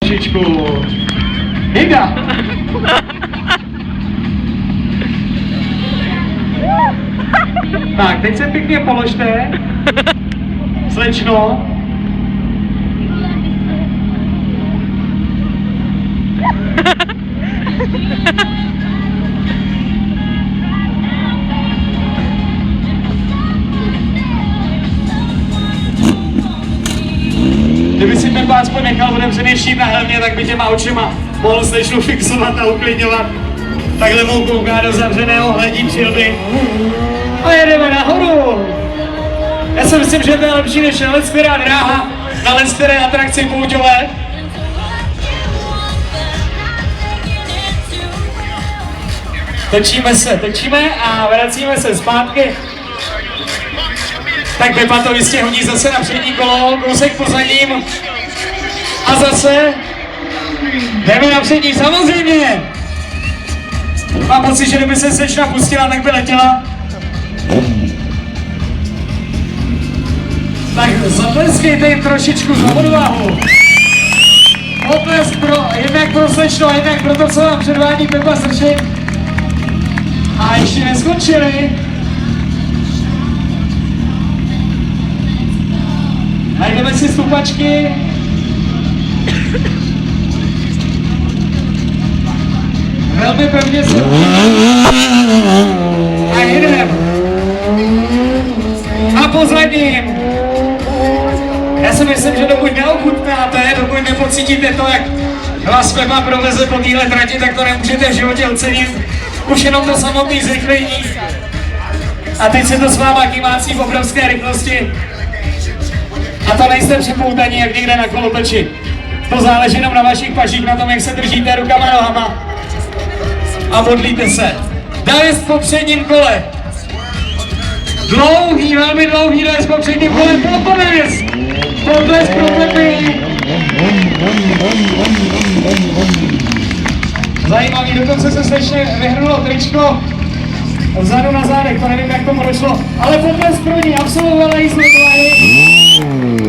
Trošičku. Hejda. Tak, teď se pěkně položte. Slečno. Kdyby si Pepa aspoň nechal otevřený štít na helmě, tak by těma očima mohl slečnu fixovat a uklidňovat. Takhle mou kouká do zavřeného hledí přilby. A jedeme nahoru. Já si myslím, že to je lepší než Let's-která dráha na Let's-které atrakci pouťové. Točíme a vracíme se zpátky. Tak Pepa to jistě hodí zase na přední kolo, kousek po ním. A zase jdeme na přední, samozřejmě. Mám pocit, že kdyby se slečna pustila, tak by letěla. Tak zatleskejte jim trošičku za odvahu. Potlesk jednak pro slečnu, jednak pro to, co vám předvádí Pepa Sršek. A ještě neskončili. Najdeme si stupačky. Velmi pevně se... A jdem. A pozadím. Já si myslím, že dokud neochutnáte, dokud nepocítíte to, jak vás Pepa proveze po téhle trati, tak to nemůžete v životě ocenit. Už jenom to samotné zrychlení. A teď se to s váma kymácí v obrovské rychlosti. A to nejste připoutaní, jak někde na kolotoči. To záleží jenom na vašich pažích, na tom, jak se držíte rukama nohama. A modlíte se. Dojezd po předním kole. Dlouhý, velmi dlouhý dojezd po předním kole. Potlesk! Potlesk pro Pepy. Zajímavý, dokonce se slečně vyhrnulo tričko vzadu na zádech, to nevím, jak tomu došlo. Ale potlesk pro ní, absolvovala jízdu dlahy.